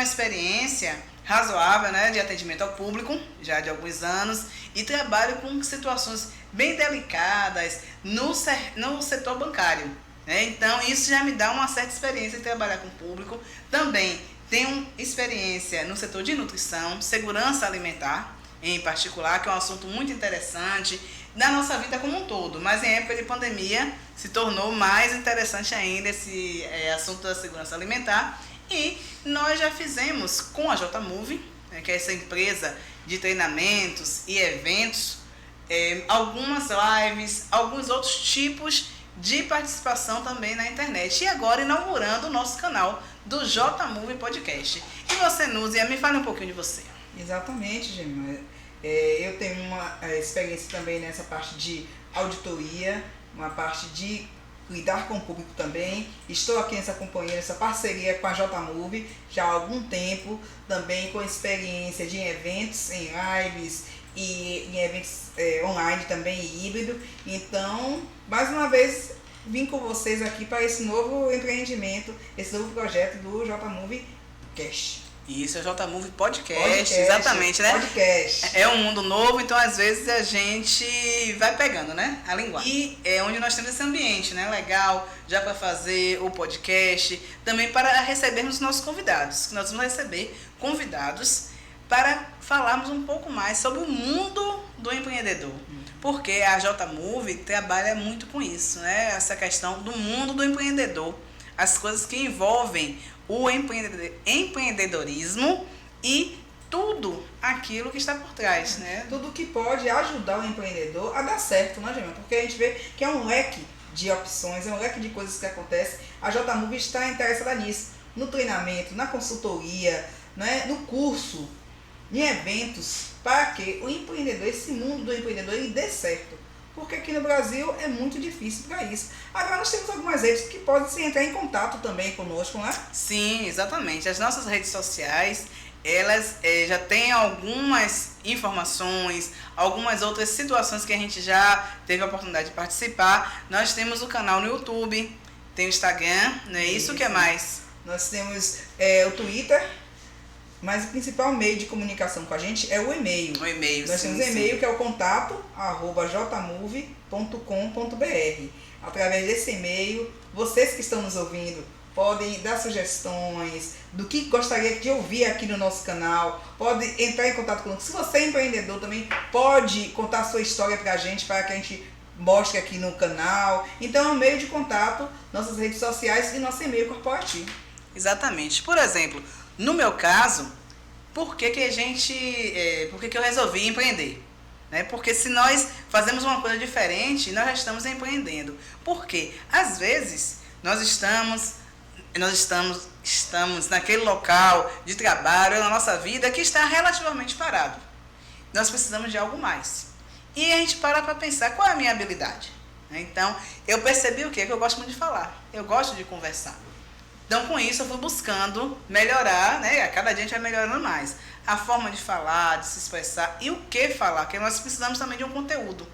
uma experiência razoável, né, de atendimento ao público, já de alguns anos, e trabalho com situações bem delicadas no setor bancário. Né? Então, isso já me dá uma certa experiência de trabalhar com o público. Também tenho experiência no setor de nutrição, segurança alimentar, em particular, que é um assunto muito interessante da nossa vida como um todo, mas em época de pandemia se tornou mais interessante ainda esse assunto da segurança alimentar. E nós já fizemos com a JMove, né, que é essa empresa de treinamentos e eventos, algumas lives, alguns outros tipos de participação também na internet. E agora inaugurando o nosso canal do JMove Podcast. E você, Núzia, me fale um pouquinho de você. Exatamente, Gemma. Eu tenho uma experiência também nessa parte de auditoria, uma parte de lidar com o público também. Estou aqui nessa companhia, nessa parceria com a JMove já há algum tempo, também com experiência de eventos, em lives e em eventos online também, híbrido. Então, mais uma vez, vim com vocês aqui para esse novo empreendimento, esse novo projeto do JMove Cash. Isso, é JMove Podcast, exatamente, né? Podcast. É um mundo novo, então às vezes a gente vai pegando, né, a linguagem. E é onde nós temos esse ambiente, né, legal, já para fazer o podcast, também para recebermos nossos convidados. Nós vamos receber convidados para falarmos um pouco mais sobre o mundo do empreendedor. Porque a JMove trabalha muito com isso, né? Essa questão do mundo do empreendedor, as coisas que envolvem o empreendedorismo e tudo aquilo que está por trás, né? Tudo que pode ajudar o empreendedor a dar certo, né, Gemma? Porque a gente vê que é um leque de opções, é um leque de coisas que acontecem. A JMove está interessada nisso, no treinamento, na consultoria, né, no curso, em eventos, para que o empreendedor, esse mundo do empreendedor, ele dê certo. Porque aqui no Brasil é muito difícil para isso. Agora nós temos algumas redes que podem se entrar em contato também conosco, né? Sim, exatamente. As nossas redes sociais, elas já têm algumas informações, algumas outras situações que a gente já teve a oportunidade de participar. Nós temos o canal no YouTube, tem o Instagram, não é isso? O que é mais? Nós temos o Twitter. Mas o principal meio de comunicação com a gente é o e-mail. O e-mail, Nós temos e-mail que é o contato@jmove.com.br. Através desse e-mail, vocês que estão nos ouvindo podem dar sugestões do que gostaria de ouvir aqui no nosso canal, pode entrar em contato conosco. Se você é empreendedor também, pode contar a sua história para a gente gente mostre aqui no canal. Então é um meio de contato, nossas redes sociais e nosso e-mail corporativo. Exatamente. Por exemplo, no meu caso, por que eu resolvi empreender? Né? Porque se nós fazemos uma coisa diferente, nós já estamos empreendendo. Porque, às vezes, nós estamos naquele local de trabalho, na nossa vida, que está relativamente parado. Nós precisamos de algo mais. E a gente para pensar, qual é a minha habilidade? Então, eu percebi o quê? Que eu gosto muito de falar. Eu gosto de conversar. Então, com isso, eu fui buscando melhorar, né? A cada dia a gente vai melhorando mais. A forma de falar, de se expressar e o que falar, porque nós precisamos também de um conteúdo.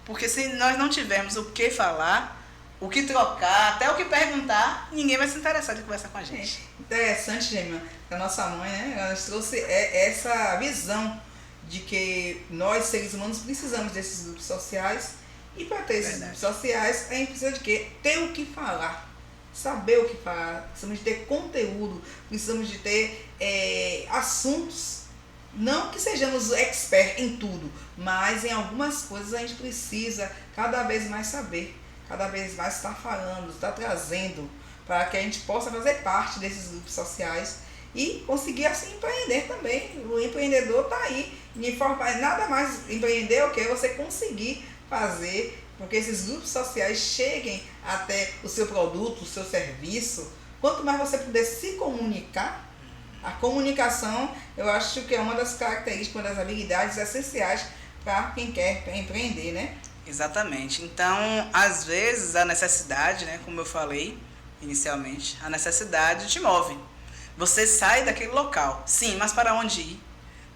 Porque se nós não tivermos o que falar, o que trocar, até o que perguntar, ninguém vai se interessar de conversar com a gente. Interessante, Gemma, a nossa mãe, né? Ela nos trouxe essa visão de que nós, seres humanos, precisamos desses grupos sociais. E para ter esses grupos sociais, a gente precisa de quê? Ter o que falar. Saber o que falar, precisamos de ter conteúdo, precisamos de ter assuntos, não que sejamos expert em tudo, mas em algumas coisas a gente precisa cada vez mais saber, cada vez mais estar falando, estar trazendo, para que a gente possa fazer parte desses grupos sociais e conseguir assim empreender também. O empreendedor está aí, nada mais empreender o que você conseguir fazer porque esses grupos sociais cheguem até o seu produto, o seu serviço. Quanto mais você puder se comunicar, a comunicação, eu acho que é uma das características, uma das habilidades essenciais para quem quer empreender, né? Exatamente. Então, às vezes, a necessidade, né, como eu falei inicialmente, a necessidade te move. Você sai daquele local, sim, mas para onde ir?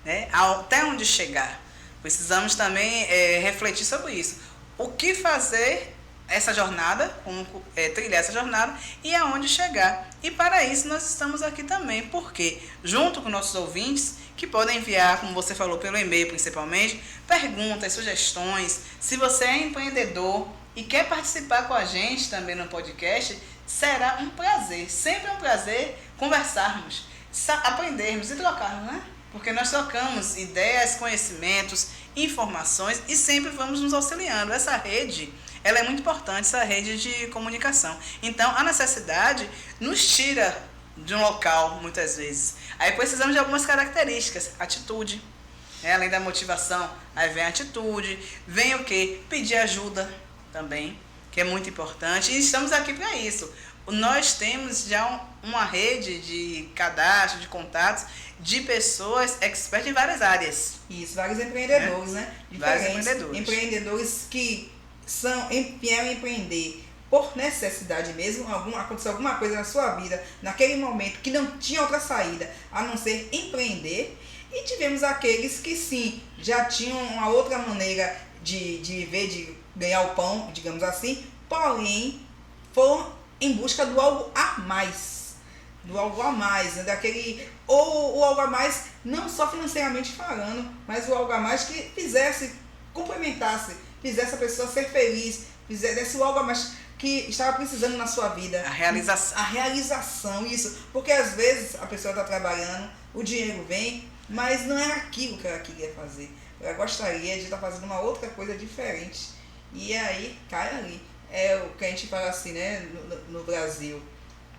Né? Até onde chegar? Precisamos também refletir sobre isso. O que fazer essa jornada, como trilhar essa jornada e aonde chegar. E para isso nós estamos aqui também, porque junto com nossos ouvintes, que podem enviar, como você falou, pelo e-mail principalmente, perguntas, sugestões. Se você é empreendedor e quer participar com a gente também no podcast, será um prazer, sempre um prazer conversarmos, aprendermos e trocarmos, né? Porque nós trocamos ideias, conhecimentos, informações e sempre vamos nos auxiliando. Essa rede, ela é muito importante, essa rede de comunicação. Então, a necessidade nos tira de um local, muitas vezes. Aí precisamos de algumas características. Atitude, além da motivação, aí vem a atitude, vem o quê? Pedir ajuda também, que é muito importante. E estamos aqui para isso. Nós temos já uma rede de cadastro, de contatos, de pessoas expertas em várias áreas. Isso, vários empreendedores, né? Vários empreendedores. Empreendedores que vieram empreender por necessidade mesmo, aconteceu alguma coisa na sua vida, naquele momento, que não tinha outra saída a não ser empreender. E tivemos aqueles que sim, já tinham uma outra maneira de viver, de ganhar o pão, digamos assim, porém foram em busca do algo a mais. Do algo a mais, né? Ou o algo a mais, não só financeiramente falando, mas o algo a mais que complementasse, fizesse a pessoa ser feliz, fizesse o algo a mais que estava precisando na sua vida. A realização. A realização, isso. Porque às vezes a pessoa está trabalhando, o dinheiro vem, mas não é aquilo que ela queria fazer. Ela gostaria de estar fazendo uma outra coisa diferente. E aí cai ali. É o que a gente fala assim, né, no Brasil.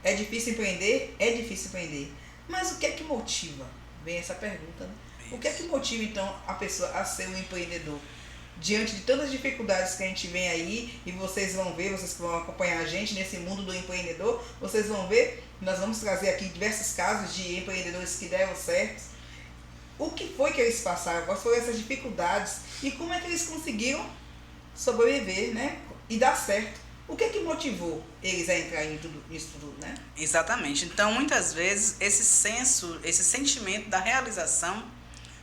É difícil empreender? É difícil empreender. Mas o que é que motiva? Vem essa pergunta, né? O que é que motiva, então, a pessoa a ser um empreendedor? Diante de tantas dificuldades que a gente vem aí, e vocês vão ver, vocês que vão acompanhar a gente nesse mundo do empreendedor, vocês vão ver, nós vamos trazer aqui diversos casos de empreendedores que deram certo. O que foi que eles passaram? Quais foram essas dificuldades? E como é que eles conseguiram sobreviver, né? E dar certo? O que é que motivou eles a entrar nisso tudo, né? Exatamente. Então, muitas vezes, esse sentimento da realização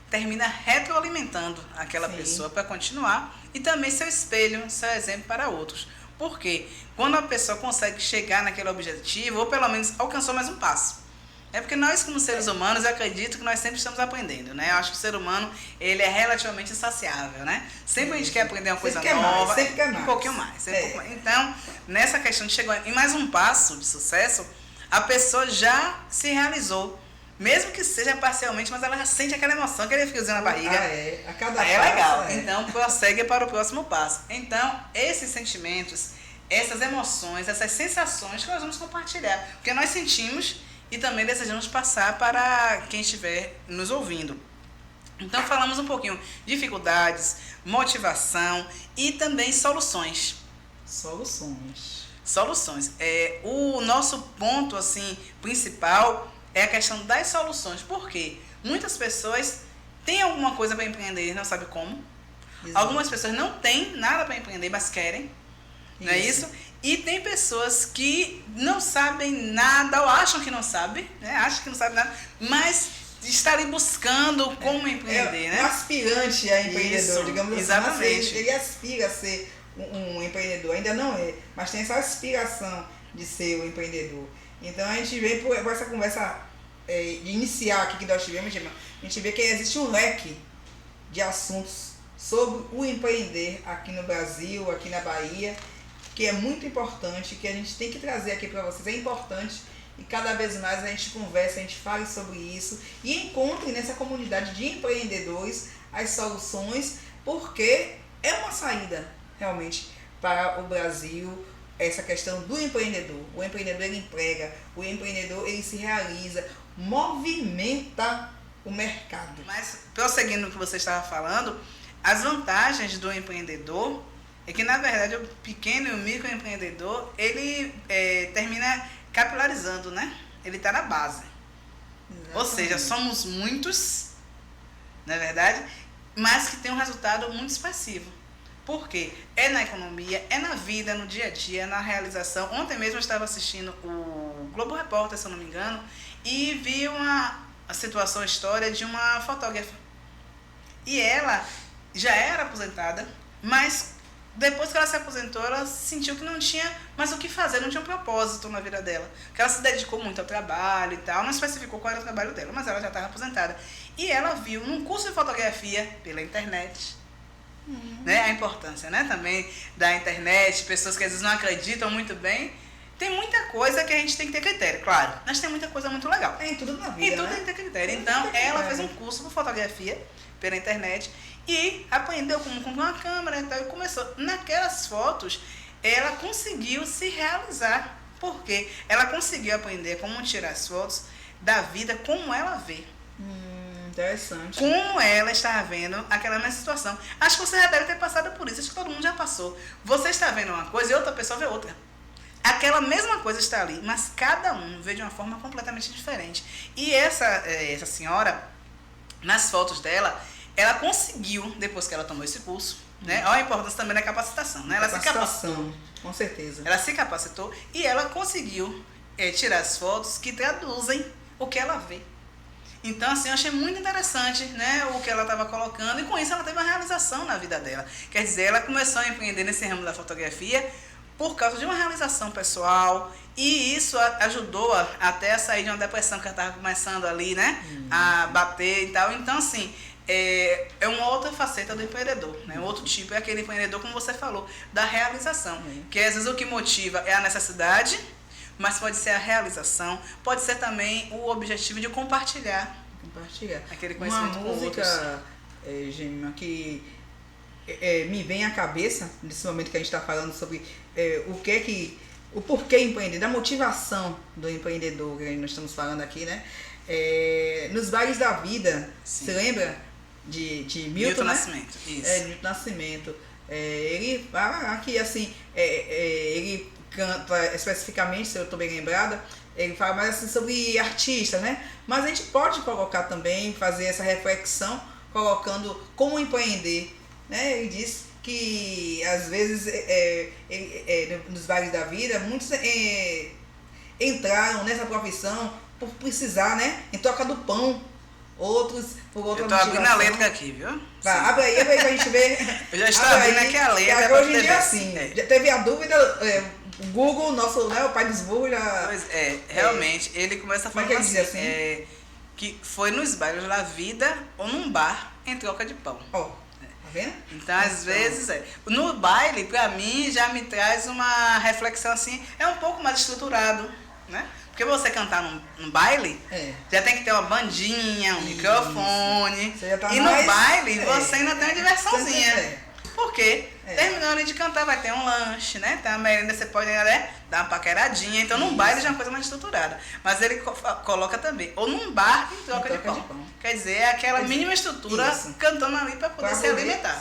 termina retroalimentando aquela Sim. pessoa para continuar e também seu espelho, seu exemplo para outros. Por quê? Quando a pessoa consegue chegar naquele objetivo, ou pelo menos alcançou mais um passo. É porque nós, como seres humanos, eu acredito que nós sempre estamos aprendendo, né? Eu acho que o ser humano, ele é relativamente insaciável, né? Sempre a gente quer aprender uma coisa nova, sempre quer mais. Um pouquinho mais. Então, nessa questão de chegar em mais um passo de sucesso, a pessoa já se realizou. Mesmo que seja parcialmente, mas ela já sente aquela emoção, aquele friozinho na barriga. A cada aí passo, é legal. Então, prossegue para o próximo passo. Então, esses sentimentos, essas emoções, essas sensações que nós vamos compartilhar. Porque nós sentimos e também desejamos passar para quem estiver nos ouvindo. Então, falamos um pouquinho de dificuldades, motivação e também soluções. Soluções. O nosso ponto assim, principal é a questão das soluções. Por quê? Muitas pessoas têm alguma coisa para empreender e não sabem como. Exato. Algumas pessoas não têm nada para empreender, mas querem. Não é isso? E tem pessoas que não sabem nada ou acham que não sabem, né? Acham que não sabem nada, mas estarem buscando como empreender, né? Um aspirante a empreendedor, digamos assim. Exatamente. Ele aspira a ser um empreendedor, ainda não é, mas tem essa aspiração de ser um empreendedor. Então a gente vê por essa conversa inicial aqui que nós tivemos, a gente vê que existe um leque de assuntos sobre o empreender aqui no Brasil, aqui na Bahia, que é muito importante, que a gente tem que trazer aqui para vocês. É importante e cada vez mais a gente conversa, a gente fale sobre isso e encontre nessa comunidade de empreendedores as soluções, porque é uma saída realmente para o Brasil, essa questão do empreendedor. O empreendedor ele emprega, o empreendedor ele se realiza, movimenta o mercado. Mas prosseguindo o que você estava falando, as vantagens do empreendedor é que, na verdade, o pequeno e o microempreendedor, ele termina capilarizando, né? Ele está na base. Exatamente. Ou seja, somos muitos, na verdade, mas que tem um resultado muito expressivo. Por quê? É na economia, é na vida, no dia a dia, na realização. Ontem mesmo eu estava assistindo o Globo Repórter, se eu não me engano, e vi a situação, a história de uma fotógrafa. E ela já era aposentada, mas depois que ela se aposentou, ela sentiu que não tinha mais o que fazer, não tinha um propósito na vida dela. Porque ela se dedicou muito ao trabalho e tal, não especificou qual era o trabalho dela, mas ela já estava aposentada. E ela viu num curso de fotografia pela internet, né, a importância, né, também da internet, pessoas que às vezes não acreditam muito bem. Tem muita coisa que a gente tem que ter critério, claro, mas tem muita coisa muito legal. Em tudo na vida, E tudo né? tem que ter critério. Então, ela fez um curso de fotografia pela internet e aprendeu como comprar uma câmera e tal, e começou. Naquelas fotos, ela conseguiu se realizar, porque ela conseguiu aprender como tirar as fotos da vida como ela vê. Interessante. Como ela está vendo aquela mesma situação. Acho que você já deve ter passado por isso, acho que todo mundo já passou. Você está vendo uma coisa e outra pessoa vê outra. Aquela mesma coisa está ali, mas cada um vê de uma forma completamente diferente. E essa senhora, nas fotos dela, ela conseguiu, depois que ela tomou esse curso, né? Olha a importância também da capacitação, né? Ela se capacitou. Com certeza. Ela se capacitou e ela conseguiu tirar as fotos que traduzem o que ela vê. Então, assim, eu achei muito interessante, né, o que ela estava colocando, e com isso ela teve uma realização na vida dela. Quer dizer, ela começou a empreender nesse ramo da fotografia por causa de uma realização pessoal, e isso ajudou até a sair de uma depressão que ela estava começando ali, né, a bater e tal. Então, assim, é uma outra faceta do empreendedor, né? Outro tipo é aquele empreendedor, como você falou, da realização, que às vezes o que motiva é a necessidade, mas pode ser a realização, pode ser também o objetivo de compartilhar aquele conhecimento com outros. Uma música, Gêmea, que me vem à cabeça, nesse momento que a gente está falando sobre o porquê empreender, da motivação do empreendedor, que nós estamos falando aqui, né? Nos Vales da Vida, você lembra de Milton, né? Nascimento, isso. Milton Nascimento. Ele fala aqui assim, ele canta especificamente, se eu estou bem lembrada, ele fala mais assim sobre artista, né? Mas a gente pode colocar também, fazer essa reflexão, colocando como empreender, né? Ele diz que às vezes nos Vales da Vida, muitos entraram nessa profissão por precisar, né? Em troca do pão. Outros por outra motivação. Eu estou abrindo a letra aqui, viu? Tá, abre aí pra gente ver. Eu já estou abrindo aqui a letra. Hoje em dia, assim, já teve a dúvida, o Google, nosso, né, o pai dos burros, já... Pois realmente, ele começa a falar assim, que foi nos bailes da vida ou num bar em troca de pão. Ó, tá vendo? Então, às vezes, no baile, pra mim, já me traz uma reflexão assim, é um pouco mais estruturado, né? Porque você cantar num baile, já tem que ter uma bandinha, um microfone. Tá e no baile, você ainda tem uma diversãozinha. Porque terminou ali de cantar, vai ter um lanche, né? Tem uma merenda, você pode, né, dar uma paqueradinha. Então, num baile já é uma coisa mais estruturada. Mas ele coloca também, ou num bar em troca de pão. Quer dizer, é aquela mínima estrutura cantando ali para poder se alimentar.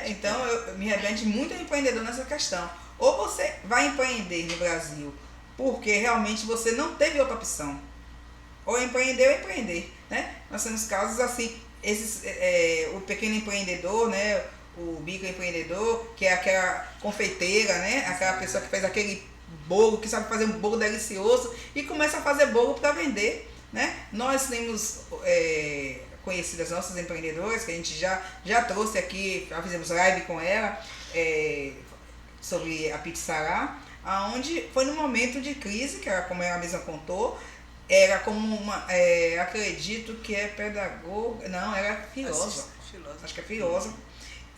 Então, eu me remete muito ao empreendedor nessa questão. Ou você vai empreender no Brasil porque realmente você não teve outra opção. Ou empreender ou empreender, né? Nós temos casos assim, o pequeno empreendedor, né? O microempreendedor, que é aquela confeiteira, né? Aquela pessoa que faz aquele bolo, que sabe fazer um bolo delicioso e começa a fazer bolo para vender, né? Nós temos conhecidas nossas empreendedoras, que a gente já trouxe aqui, já fizemos live com ela, sobre a Pizzará, onde foi num momento de crise, que era como ela mesma contou, era como uma, acredito que é pedagoga, não, era filósofa, acho que é filósofa,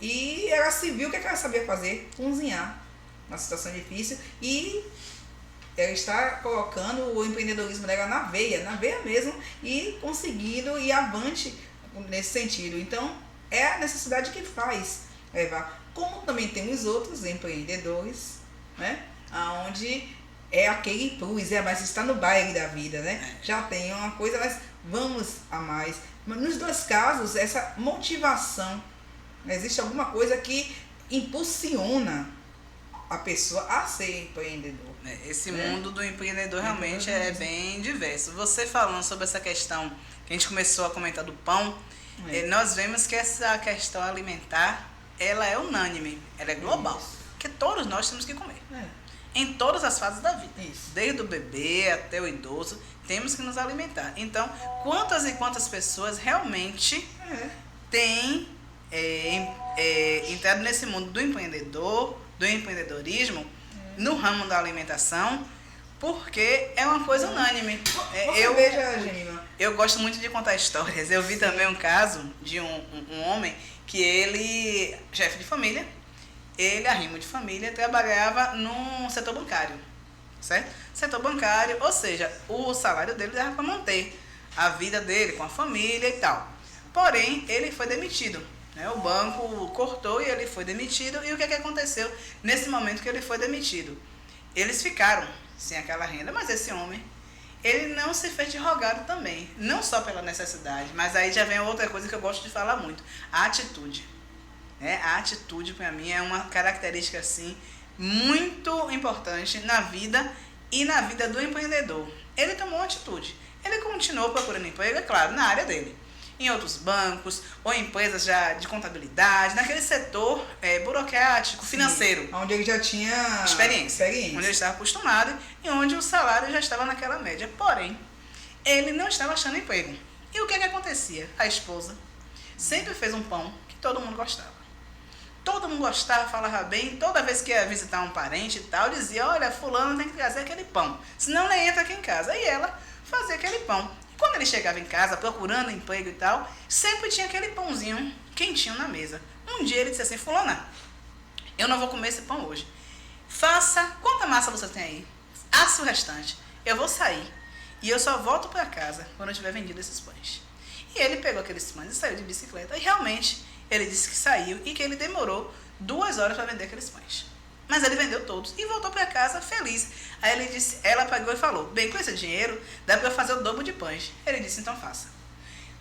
e ela se viu o que ela sabia fazer, cozinhar, uma situação difícil, e ela está colocando o empreendedorismo dela na veia mesmo, e conseguindo ir avante nesse sentido. Então, é a necessidade que faz levar, como também temos outros empreendedores, né? Onde é aquele plus, mas está no baile da vida, né? Já tem uma coisa, mas vamos a mais. Mas nos dois casos, essa motivação, existe alguma coisa que impulsiona a pessoa a ser empreendedor. Esse mundo do empreendedor realmente é bem diverso. Você falando sobre essa questão que a gente começou a comentar do pão, nós vemos que essa questão alimentar, ela é unânime, ela é global, porque todos nós temos que comer. Em todas as fases da vida. Desde o bebê até o idoso, temos que nos alimentar. Então, quantas e quantas pessoas realmente têm entrado nesse mundo do empreendedorismo, no ramo da alimentação, porque é uma coisa unânime. Eu gosto muito de contar histórias. Eu vi também um caso de um homem que ele, chefe de família, ele, arrimo de família, trabalhava no setor bancário, certo? Setor bancário, ou seja, o salário dele dava para manter a vida dele com a família e tal. Porém, ele foi demitido. O banco cortou e ele foi demitido. E o que aconteceu nesse momento que ele foi demitido? Eles ficaram sem aquela renda, mas esse homem, ele não se fez de rogado também. Não só pela necessidade, mas aí já vem outra coisa que eu gosto de falar muito. A atitude. A atitude, para mim, é uma característica, assim, muito importante na vida e na vida do empreendedor. Ele tomou uma atitude. Ele continuou procurando emprego, é claro, na área dele. Em outros bancos, ou empresas já de contabilidade, naquele setor burocrático, financeiro. Sim, onde ele já tinha experiência. Onde ele estava acostumado e onde o salário já estava naquela média. Porém, ele não estava achando emprego. E o que acontecia? A esposa sempre fez um pão que todo mundo gostava. Todo mundo gostava, falava bem. Toda vez que ia visitar um parente e tal, dizia, olha, fulano tem que trazer aquele pão, senão nem entra aqui em casa. E ela fazia aquele pão. Quando ele chegava em casa, procurando emprego e tal, sempre tinha aquele pãozinho quentinho na mesa. Um dia ele disse assim, fulana, eu não vou comer esse pão hoje. Faça, quanta massa você tem aí? Assa o restante. Eu vou sair e eu só volto para casa quando eu tiver vendido esses pães. E ele pegou aqueles pães e saiu de bicicleta. E realmente, ele disse que saiu e que ele demorou 2 horas para vender aqueles pães. Mas ele vendeu todos e voltou para casa feliz. Aí ele disse, ela pagou e falou, bem, com esse dinheiro dá para eu fazer o dobro de pães. Ele disse, então faça.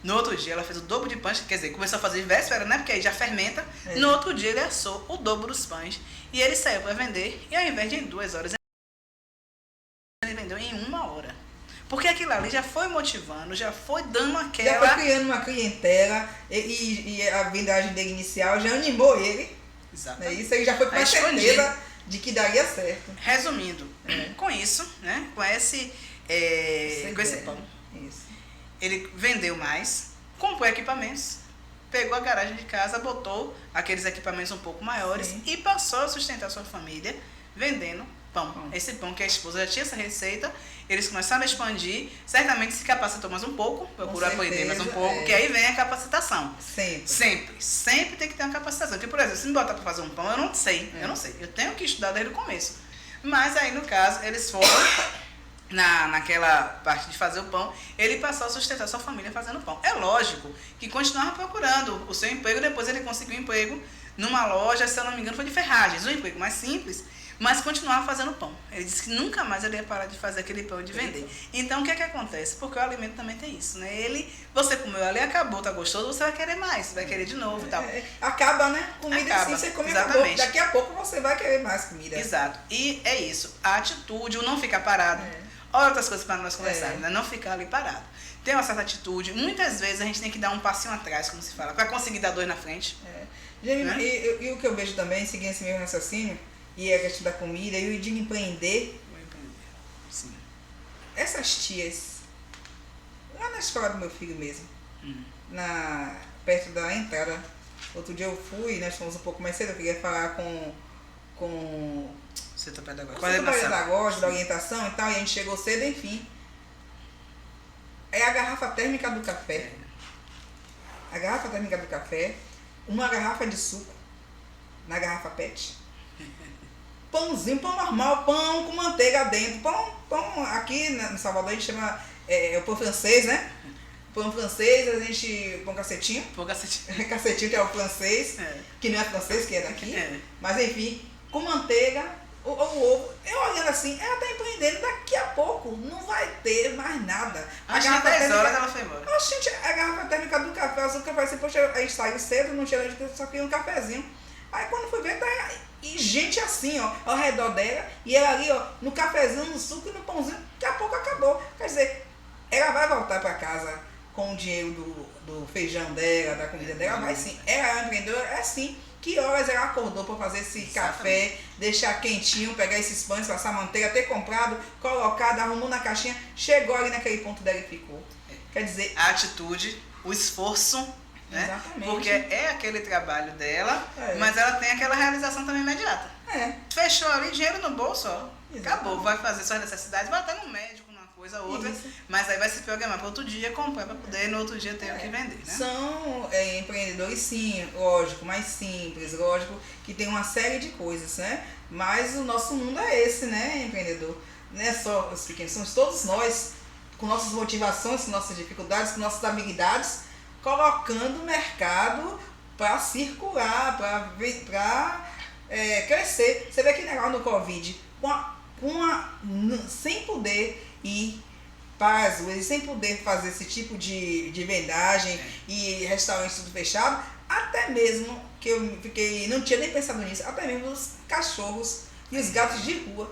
No outro dia ela fez o dobro de pães, quer dizer, começou a fazer de véspera, né? Porque aí já fermenta. No outro dia ele assou o dobro dos pães. E ele saiu para vender e ao invés de em 2 horas, ele vendeu em 1 hora. Porque aquilo ali já foi motivando, já foi dando aquela... Já foi criando uma clientela e a vendagem dele inicial já animou ele. Exatamente. Isso aí já foi com a certeza de que daria certo. Resumindo, com isso, né, com esse pão, ele vendeu mais, comprou equipamentos, pegou a garagem de casa, botou aqueles equipamentos um pouco maiores e passou a sustentar sua família vendendo pão. Esse pão que a esposa já tinha essa receita, eles começaram a expandir, certamente se capacitou mais um pouco, procurou aprender mais um pouco, que aí vem a capacitação. Sempre tem que ter uma capacitação. Porque, por exemplo, se me botar para fazer um pão, eu não sei, eu tenho que estudar desde o começo. Mas aí, no caso, eles foram naquela parte de fazer o pão, ele passou a sustentar sua família fazendo pão. É lógico que continuava procurando o seu emprego, depois ele conseguiu um emprego numa loja, se eu não me engano, foi de ferragens, um emprego mais simples, mas continuava fazendo pão. Ele disse que nunca mais ele ia parar de fazer aquele pão e de vender. Então, o que acontece? Porque o alimento também tem isso, né? Você comeu ali, acabou, tá gostoso, você vai querer mais, você vai querer de novo e tal. Acaba, né? Comida assim, você come, acabou. Daqui a pouco você vai querer mais comida. Exato. E é isso, a atitude, o não ficar parado. Olha outras coisas para nós conversarmos, né? Não ficar ali parado. Ter uma certa atitude. Muitas vezes a gente tem que dar um passinho atrás, como se fala, para conseguir dar 2 na frente. E o que eu vejo também, seguindo esse mesmo raciocínio, e a questão da comida e o de empreender. Sim. Essas tias, lá na escola do meu filho mesmo, perto da entrada, outro dia eu fui, nós fomos um pouco mais cedo, eu queria falar com setor pedagógico, da orientação e tal, e a gente chegou cedo, enfim. É a garrafa térmica do café. A garrafa térmica do café, uma garrafa de suco na garrafa PET. Pãozinho, pão normal, pão com manteiga dentro. Pão aqui no Salvador a gente chama o pão francês, né? Pão francês, a gente... Pão cacetinho. Cacetinho que é o francês, que não é francês, que é daqui. Mas enfim, com manteiga, o ovo. Eu olhando assim, ela tá empreendendo, daqui a pouco não vai ter mais nada. Acho que 10 horas ela foi embora. Gente, a garrafa térmica do café, o açúcar vai ser, poxa, a gente saiu cedo, não tinha, só queria um cafezinho. Aí quando fui ver, tá... E gente assim, ó, ao redor dela, e ela ali, ó, no cafezinho, no suco e no pãozinho, daqui a pouco acabou. Quer dizer, ela vai voltar para casa com o dinheiro do feijão dela, da comida dela, vai sim. Ela é uma empreendedora, é assim. Que horas ela acordou para fazer esse café, deixar quentinho, pegar esses pães, passar manteiga, ter comprado, colocado, arrumou na caixinha, chegou ali naquele ponto dela e ficou. Quer dizer... A atitude, o esforço né? Exatamente. Porque é aquele trabalho dela, mas ela tem aquela realização também imediata. Fechou ali, dinheiro no bolso, ó. Acabou, vai fazer suas necessidades, vai até no médico, numa coisa ou outra, mas aí vai se programar para outro dia comprar para poder no outro dia ter o que vender, né? São empreendedores, sim, lógico, mais simples, lógico, que tem uma série de coisas, né? Mas o nosso mundo é esse, né, empreendedor? Não é só os pequenos, somos todos nós, com nossas motivações, com nossas dificuldades, com nossas habilidades, colocando o mercado para circular, para crescer. Você vê que legal no Covid, sem poder ir para as ruas, sem poder fazer esse tipo de vendagem e restaurantes tudo fechado, até mesmo que eu não tinha nem pensado nisso, até mesmo os cachorros e os gatos de rua,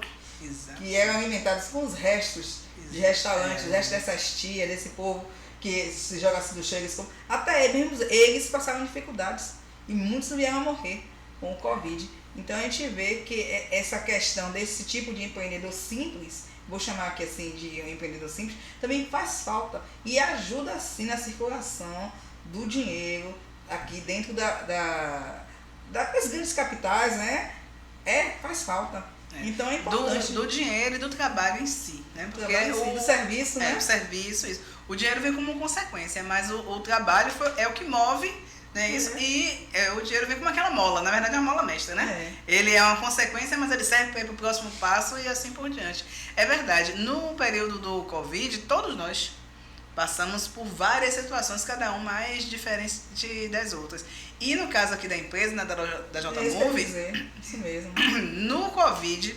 que eram alimentados com os restos de restaurantes, os restos dessas tias, desse povo que se joga assim do chão, até mesmo eles passaram dificuldades e muitos vieram a morrer com o Covid. Então a gente vê que essa questão desse tipo de empreendedor simples, vou chamar aqui assim de um empreendedor simples, também faz falta e ajuda assim na circulação do dinheiro aqui dentro das grandes capitais, né? Faz falta. Então é importante. Do dinheiro e do trabalho em si, né? Porque do serviço, né? O serviço, isso. O dinheiro vem como consequência, mas o trabalho é o que move, né? Isso. E o dinheiro vem como aquela mola, na verdade é uma mola mestra, né? Ele é uma consequência, mas ele serve para ir para o próximo passo e assim por diante. É verdade, no período do Covid, todos nós passamos por várias situações, cada um mais diferente das outras. E no caso aqui da empresa, né, da JMove, isso mesmo. No Covid,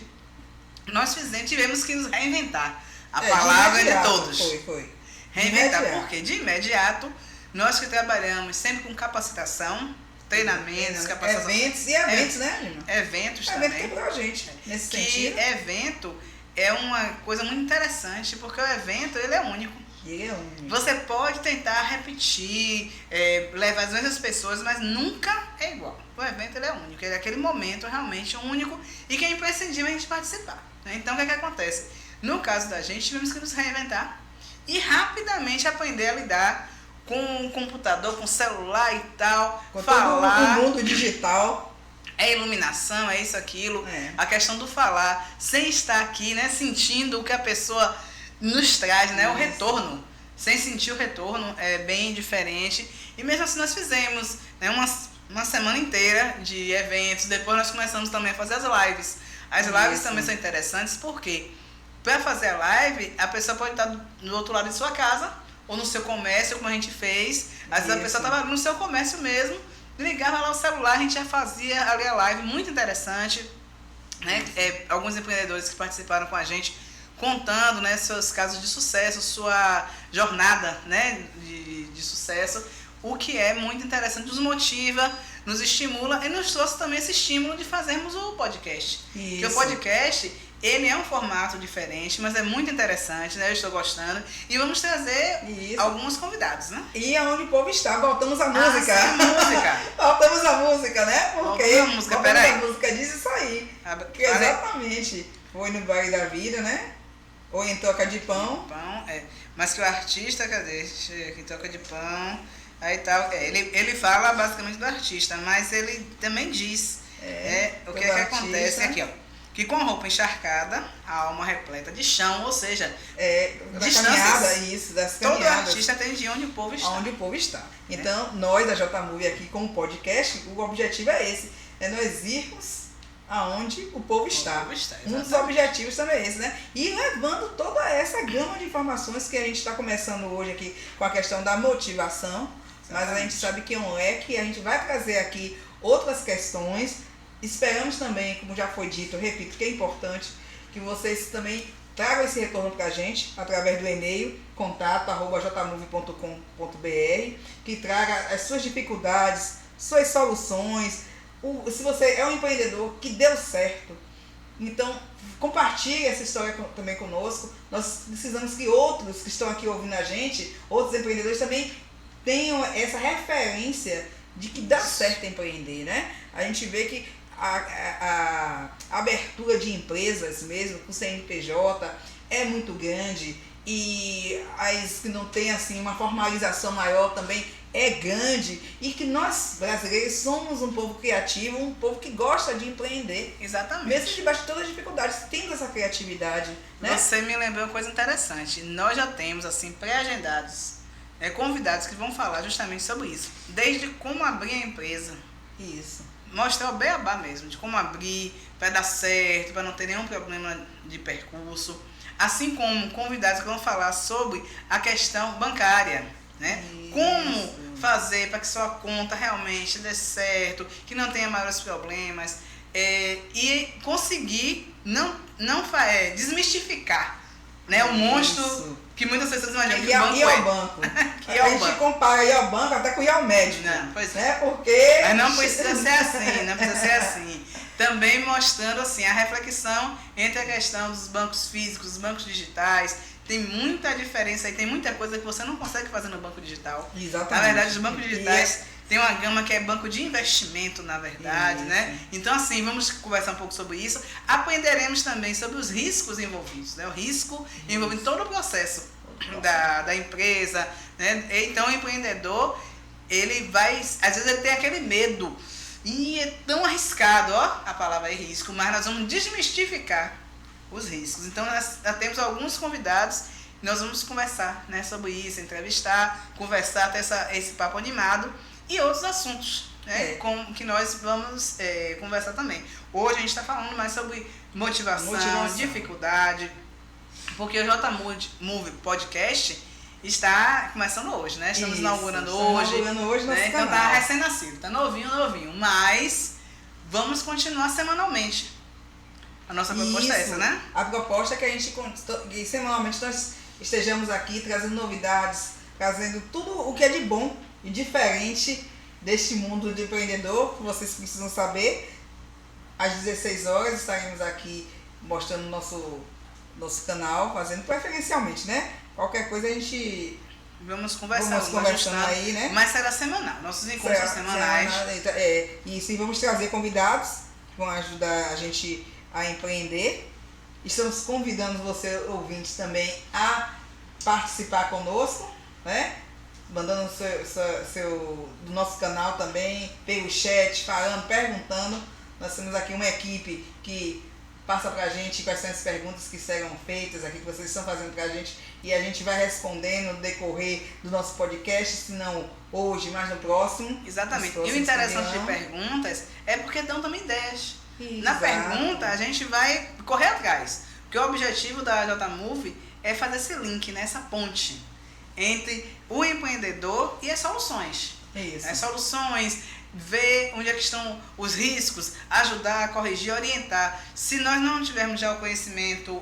nós tivemos que nos reinventar. A palavra de todos. Foi. Reinventar, porque de imediato, nós que trabalhamos sempre com capacitação, treinamentos, capacitação. Eventos, né, Lima? Eventos também. Evento quebrou a gente, nesse sentido. Evento é uma coisa muito interessante, porque o evento, ele é único. Você pode tentar repetir, levar as mesmas pessoas, mas nunca é igual. O evento ele é único, ele é aquele momento realmente único e que é imprescindível a gente participar, né? Então o que acontece? No caso da gente, tivemos que nos reinventar e rapidamente aprender a lidar com o computador, com o celular e tal, com falar, todo o mundo digital. É iluminação, é isso, aquilo. A questão do falar, sem estar aqui, né, sentindo o que a pessoa nos traz, né, o retorno. Sem sentir o retorno é bem diferente. E mesmo assim nós fizemos, né, uma semana inteira de eventos. Depois nós começamos também a fazer as lives. As lives também são interessantes porque para fazer a live, a pessoa pode estar do outro lado de sua casa ou no seu comércio, como a gente fez. Às vezes a pessoa estava no seu comércio mesmo, ligava lá o celular, a gente já fazia ali a live, muito interessante, né? Alguns empreendedores que participaram com a gente contando, né, seus casos de sucesso, sua jornada, né, de sucesso, o que é muito interessante, nos motiva, nos estimula e nos trouxe também esse estímulo de fazermos o podcast. Porque o podcast, ele é um formato diferente, mas é muito interessante, né? Eu estou gostando. E vamos trazer alguns convidados, né? E aonde o povo está, voltamos à música. Música. Voltamos à música, né? Porque a música diz isso aí. Exatamente. Foi no Baile da Vida, né? Ou em Troca de Pão. Mas que o artista, cadê? Em Troca de Pão, aí tal. Ele fala basicamente do artista, mas ele também diz o que acontece aqui, ó. Que com a roupa encharcada, a alma repleta de chão, ou seja, da caminhada, das caminhadas. Todo artista tem de onde o povo está. Onde o povo está. Então, nós da JMove aqui com o podcast, o objetivo é esse, é nós irmos aonde o povo está. Um dos objetivos também é esse, né? E levando toda essa gama de informações que a gente está começando hoje aqui com a questão da motivação, mas a gente sabe que é um leque, a gente vai trazer aqui outras questões. Esperamos também, como já foi dito, eu repito, que é importante que vocês também tragam esse retorno para a gente através do e-mail contato@jmove.com.br, que traga as suas dificuldades, suas soluções. Se você é um empreendedor que deu certo, então compartilhe essa história também conosco. Nós precisamos que outros que estão aqui ouvindo a gente, outros empreendedores também tenham essa referência de que dá certo empreender, né? A gente vê que a abertura de empresas mesmo, com CNPJ, é muito grande e as que não tem assim uma formalização maior também é grande, e que nós brasileiros somos um povo criativo, um povo que gosta de empreender. Exatamente. Mesmo debaixo de todas as dificuldades, temos essa criatividade, né? Você me lembrou uma coisa interessante. Nós já temos assim pré-agendados convidados que vão falar justamente sobre isso. Desde como abrir a empresa. Isso. Mostrar o beabá mesmo, de como abrir, para dar certo, para não ter nenhum problema de percurso. Assim como convidados que vão falar sobre a questão bancária, né? Isso. Como fazer para que sua conta realmente dê certo, que não tenha maiores problemas, e conseguir desmistificar, né, o monstro que muitas pessoas imaginam que o banco é. Banco. Que a gente compara ir ao banco até com ir ao médico. Não, pois né? Porque... Mas não precisa ser assim, não precisa ser assim. Também mostrando assim, a reflexão entre a questão dos bancos físicos, dos bancos digitais. Tem muita diferença e tem muita coisa que você não consegue fazer no banco digital. Exatamente. Na verdade, os bancos digitais tem uma gama que é banco de investimento, na verdade, né? Então, assim, vamos conversar um pouco sobre isso. Aprenderemos também sobre os riscos envolvidos, né? O risco envolvendo todo o processo da empresa, né? Então, o empreendedor, ele vai... Às vezes ele tem aquele medo. E é tão arriscado, ó, a palavra é risco, mas nós vamos desmistificar os riscos. Então, nós já temos alguns convidados, nós vamos conversar, né, sobre isso, entrevistar, conversar, ter esse papo animado e outros assuntos, né, com que nós vamos conversar também. Hoje a gente está falando mais sobre motivação, dificuldade, porque o J-Move Podcast está começando hoje, né? Estamos inaugurando hoje, né? Então tá recém-nascido, tá novinho, mas vamos continuar semanalmente. A nossa proposta é essa, né? A proposta é que a gente, semanalmente, nós estejamos aqui trazendo novidades, trazendo tudo o que é de bom e diferente deste mundo de empreendedor, que vocês precisam saber. Às 16 horas estaremos aqui mostrando nosso canal, fazendo preferencialmente, né? Qualquer coisa a gente... Vamos conversando aí, né? Mas será semanal, nossos encontros semanais. E sim, vamos trazer convidados que vão ajudar a gente a empreender. Estamos convidando você, ouvintes, também a participar conosco, né? Mandando do nosso canal também, pelo chat, falando, perguntando. Nós temos aqui uma equipe que passa pra gente quais são as perguntas que serão feitas aqui, que vocês estão fazendo pra gente, e a gente vai respondendo no decorrer do nosso podcast, se não hoje, mas no próximo. Exatamente. E o interessante de perguntas é porque dão também ideias. Exato. Na pergunta, a gente vai correr atrás. Porque o objetivo da J-Move é fazer esse link, né, essa ponte entre o empreendedor e as soluções. Isso. As soluções, ver onde é que estão os riscos, ajudar, corrigir, orientar. Se nós não tivermos já o conhecimento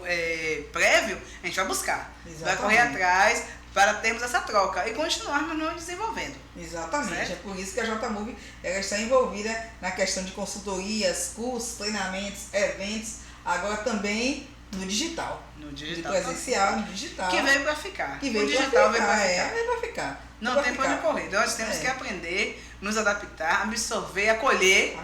prévio, a gente vai buscar. Exatamente. Vai correr atrás para termos essa troca e continuarmos nos desenvolvendo. Exatamente. Certo? É por isso que a J-Move está envolvida na questão de consultorias, cursos, treinamentos, eventos, agora também no digital. No digital. No presencial, no digital. Que veio para ficar. Que veio o digital veio para ficar. Veio para ficar. Não tem para onde correr. Nós temos que aprender, nos adaptar, absorver, acolher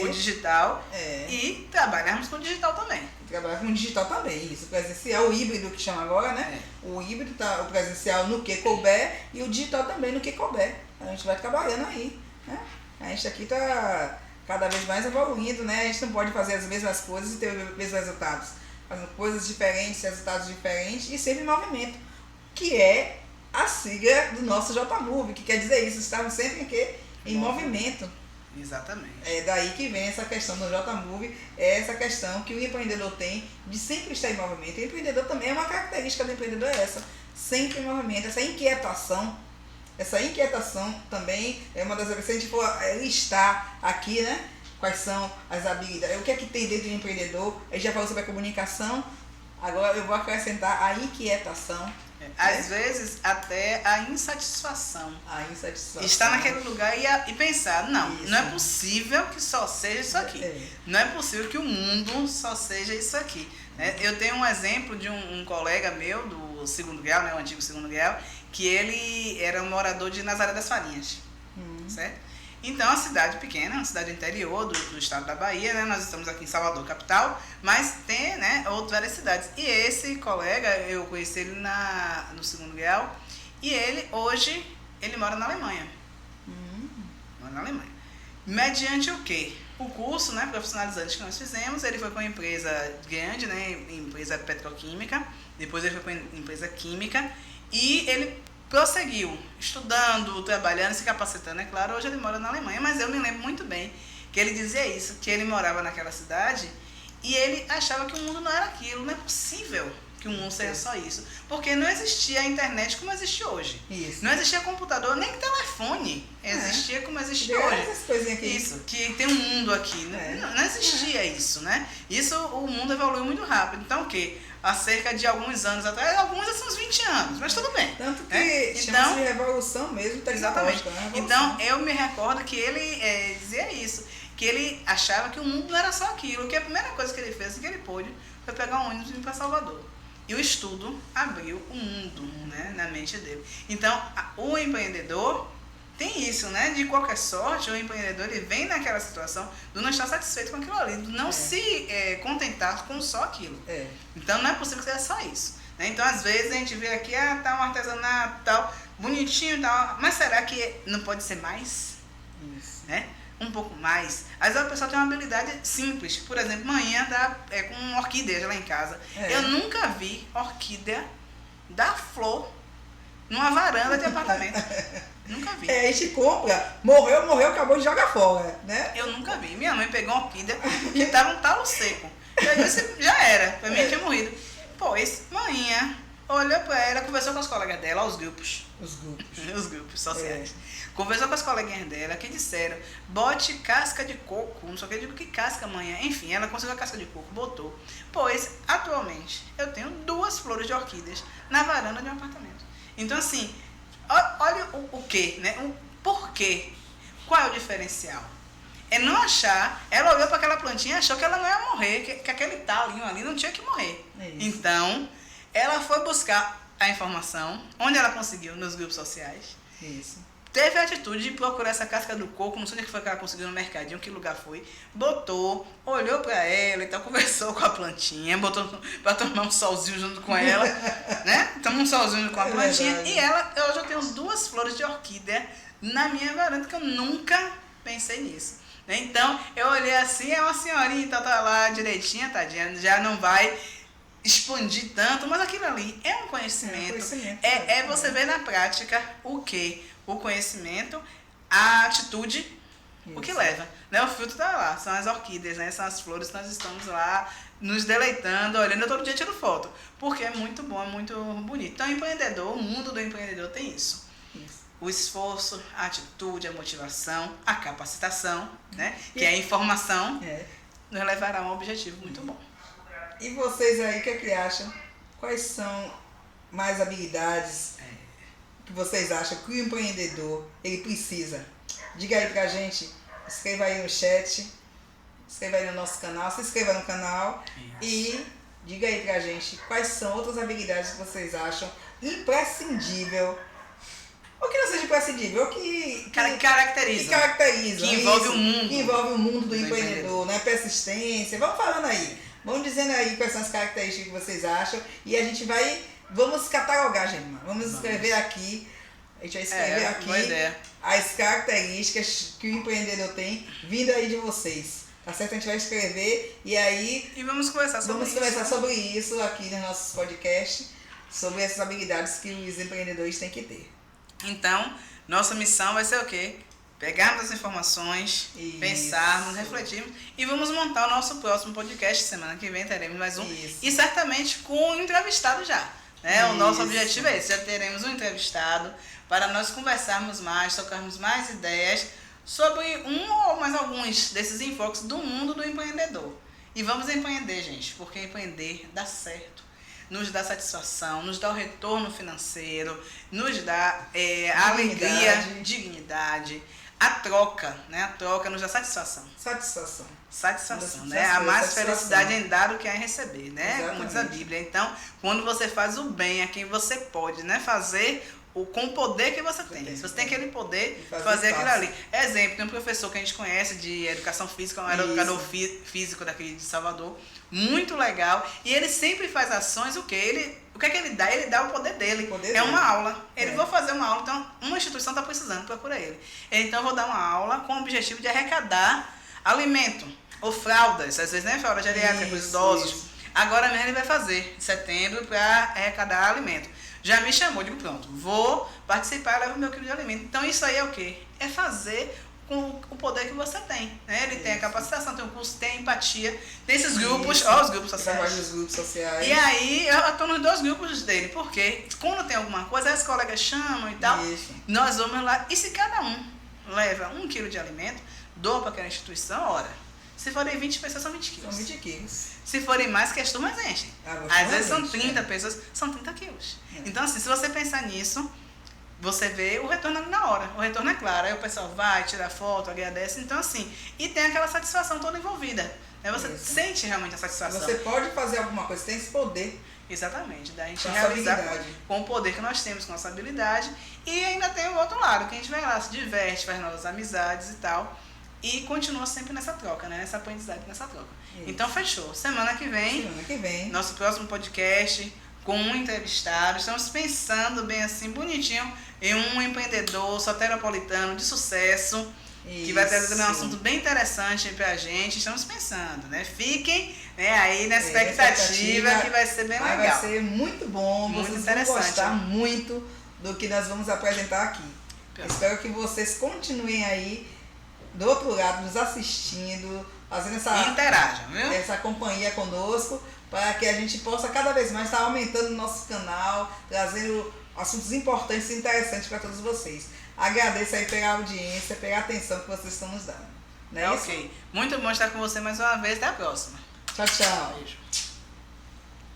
o digital e trabalharmos com o digital também. Trabalhar com o digital também, isso. O presencial, o híbrido que chama agora, né? O híbrido, o presencial no que couber e o digital também no que couber. A gente vai trabalhando aí, né? A gente aqui está cada vez mais evoluindo, né? A gente não pode fazer as mesmas coisas e ter os mesmos resultados. Fazendo coisas diferentes, resultados diferentes e sempre em movimento, que é a sigla do nosso J-Move, que quer dizer isso, estamos sempre em movimento. Exatamente. É daí que vem essa questão do J-Move, é essa questão que o empreendedor tem de sempre estar em movimento. O empreendedor também, é uma característica do empreendedor essa, sempre em movimento, essa inquietação também é uma das coisas, se a gente for listar aqui, né? Quais são as habilidades, o que é que tem dentro do empreendedor. A gente já falou sobre a comunicação, agora eu vou acrescentar a inquietação. Às vezes até a insatisfação. Estar naquele lugar e pensar, não é possível que só seja isso aqui. Não é possível que o mundo só seja isso aqui. Eu tenho um exemplo de um colega meu do segundo grau, né, o antigo segundo grau, que ele era um morador de Nazaré das Farinhas. Certo? Então, é uma cidade pequena, uma cidade interior do estado da Bahia, né? Nós estamos aqui em Salvador, capital, mas tem, né, outras várias cidades. E esse colega, eu conheci ele no segundo grau, e ele, hoje, ele mora na Alemanha. Mora na Alemanha. Mediante o quê? O curso, né, profissionalizante que nós fizemos, ele foi com uma empresa grande, né, empresa petroquímica, depois ele foi com uma empresa química, e ele prosseguiu estudando, trabalhando, se capacitando, é claro. Hoje ele mora na Alemanha, mas eu me lembro muito bem que ele dizia isso, que ele morava naquela cidade e ele achava que o mundo não era aquilo, não é possível que o mundo seja só isso, porque não existia a internet como existe hoje. Isso. Não existia computador, nem telefone existia como existe hoje. Essas coisinhas aqui. Isso, que tem um mundo aqui, não existia isso, né? Isso, o mundo evoluiu muito rápido. Então o quê? Há cerca de alguns anos atrás, alguns são uns 20 anos, mas tudo bem. Tanto que chama-se de revolução mesmo, exatamente. Né? Então, eu me recordo que ele dizia isso, que ele achava que o mundo não era só aquilo, que a primeira coisa que ele fez, assim que ele pôde, foi pegar um ônibus e vir para Salvador. E o estudo abriu o mundo, né, na mente dele. Então, o empreendedor tem isso, né? De qualquer sorte, o empreendedor ele vem naquela situação do não estar satisfeito com aquilo ali, do não se contentar com só aquilo. Então não é possível que seja só isso. Né? Então às vezes a gente vê aqui, tá um artesanato, tal, bonitinho, tal, mas será que não pode ser mais? Isso. Né? Um pouco mais. Às vezes a pessoa tem uma habilidade simples. Por exemplo, manhã tá com orquídeas lá em casa. Eu nunca vi orquídea dar flor numa varanda de apartamento. Nunca vi. A gente compra, morreu, acabou de jogar fora, né? Eu nunca vi. Minha mãe pegou uma orquídea que tava um talo seco. Eu disse, já era, pra mim tinha morrido. Pois, manhã, olhou pra ela, conversou com as colegas dela, os grupos. Os grupos sociais. Conversou com as coleguinhas dela, que disseram, bote casca de coco, não sei o que, eu digo que casca amanhã. Enfim, ela conseguiu a casca de coco, botou. Pois, atualmente, eu tenho 2 flores de orquídeas na varanda de um apartamento. Então, assim, olha o quê, né? O porquê. Qual é o diferencial? É não achar, ela olhou para aquela plantinha e achou que ela não ia morrer, que aquele talinho ali não tinha que morrer. Então, ela foi buscar a informação, onde ela conseguiu, nos grupos sociais. Isso. Teve a atitude de procurar essa casca do coco, não sei onde foi que ela conseguiu no mercadinho, que lugar foi, botou, olhou pra ela, então conversou com a plantinha, botou pra tomar um solzinho junto com ela, né? Tomou um solzinho junto com a plantinha. Verdade. E ela, hoje eu tenho 2 flores de orquídea na minha varanda, que eu nunca pensei nisso. Né? Então, eu olhei assim, é uma senhorinha, tá lá direitinha, tadinha, já não vai expandir tanto, mas aquilo ali é um conhecimento. É você ver na prática o quê? O conhecimento, a atitude, o que leva. Né? O filtro tá lá, são as orquídeas, né? São as flores que nós estamos lá nos deleitando, olhando. Eu todo dia tiro foto, porque é muito bom, é muito bonito. Então, o empreendedor, o mundo do empreendedor tem isso. O esforço, a atitude, a motivação, a capacitação, né? Que é a informação, nos levará a um objetivo muito bom. E vocês aí, o que é que acham? Quais são mais habilidades que vocês acham que o empreendedor ele precisa? Diga aí pra gente, escreva aí no chat, escreva aí no nosso canal, se inscreva no canal e diga aí pra gente quais são outras habilidades que vocês acham imprescindível, ou que não seja imprescindível, ou que caracteriza, que envolve o mundo do empreendedor, né? Persistência, vamos falando aí, vamos dizendo aí quais são as características que vocês acham e a gente vamos catalogar, gente. Vamos escrever aqui. A gente vai escrever aqui as características que o empreendedor tem vindo aí de vocês. Tá certo? A gente vai escrever e aí... E vamos conversar sobre isso aqui nos nossos podcasts, sobre essas habilidades que os empreendedores têm que ter. Então, nossa missão vai ser o quê? Pegarmos as informações, pensarmos, refletirmos e vamos montar o nosso próximo podcast. Semana que vem teremos mais um. E certamente com um entrevistado já. Né? O nosso objetivo é esse, já teremos um entrevistado para nós conversarmos mais, tocarmos mais ideias sobre um ou mais alguns desses enfoques do mundo do empreendedor. E vamos empreender, gente, porque empreender dá certo, nos dá satisfação, nos dá o retorno financeiro, nos dá alegria, dignidade, a troca, né? A troca nos dá satisfação. Satisfação, né? A mais felicidade em dar do que em receber, né? Como diz a Bíblia. Então, quando você faz o bem a quem você pode, né? Fazer com o poder que você tem. Se você tem aquele poder, fazer aquilo ali. Exemplo, tem um professor que a gente conhece de educação física, um educador físico daqui de Salvador, muito legal, e ele sempre faz ações, o que é que ele dá? Ele dá o poder dele. Uma aula. Ele vou fazer uma aula, então uma instituição está precisando, procura ele. Então eu vou dar uma aula com o objetivo de arrecadar alimento, ou fraldas, às vezes nem fralda geriátrica para os idosos. Agora mesmo ele vai fazer, em setembro, para arrecadar alimento. Já me chamou, digo, pronto, vou participar, levo meu quilo de alimento. Então isso aí é o quê? É fazer com o poder que você tem, né? Ele tem a capacitação, tem o curso, tem a empatia, tem esses grupos, os grupos sociais. Os grupos sociais. E aí eu estou nos 2 grupos dele, porque quando tem alguma coisa, as colegas chamam e tal, nós vamos lá, e se cada um leva 1 quilo de alimento, doa para aquela instituição, ora, se forem 20 pessoas, são 20 quilos. São 20 quilos. Se forem mais, que as turmas enchem. Às vezes são 30 pessoas, são 30 quilos. Então, assim, se você pensar nisso, você vê o retorno ali na hora. O retorno é claro. Aí o pessoal vai, tira foto, agradece. Então, assim, e tem aquela satisfação toda envolvida. Né? Você sente realmente a satisfação. Você pode fazer alguma coisa, tem esse poder. Exatamente. Daí a gente realizar com o poder que nós temos, com nossa habilidade. E ainda tem o outro lado, que a gente vai lá, se diverte, faz novas amizades e tal. E continua sempre nessa troca, né? Nessa aprendizagem, nessa troca. Isso. Então, fechou. Semana que vem, nosso próximo podcast com um entrevistado. Estamos pensando bem assim, bonitinho, em um empreendedor soteropolitano de sucesso, que vai trazer também um assunto bem interessante pra gente. Estamos pensando, né? Fiquem, né, aí na expectativa que vai ser bem legal. Vai ser muito bom, muito interessante. Vão gostar muito do que nós vamos apresentar aqui. Espero que vocês continuem aí do outro lado, nos assistindo, fazendo essa companhia conosco, para que a gente possa cada vez mais estar aumentando o nosso canal, trazendo assuntos importantes e interessantes para todos vocês. Agradeço aí pela audiência, pela atenção que vocês estão nos dando. Não é isso? Ok. Muito bom estar com você mais uma vez. Até a próxima. Tchau, tchau. Beijo.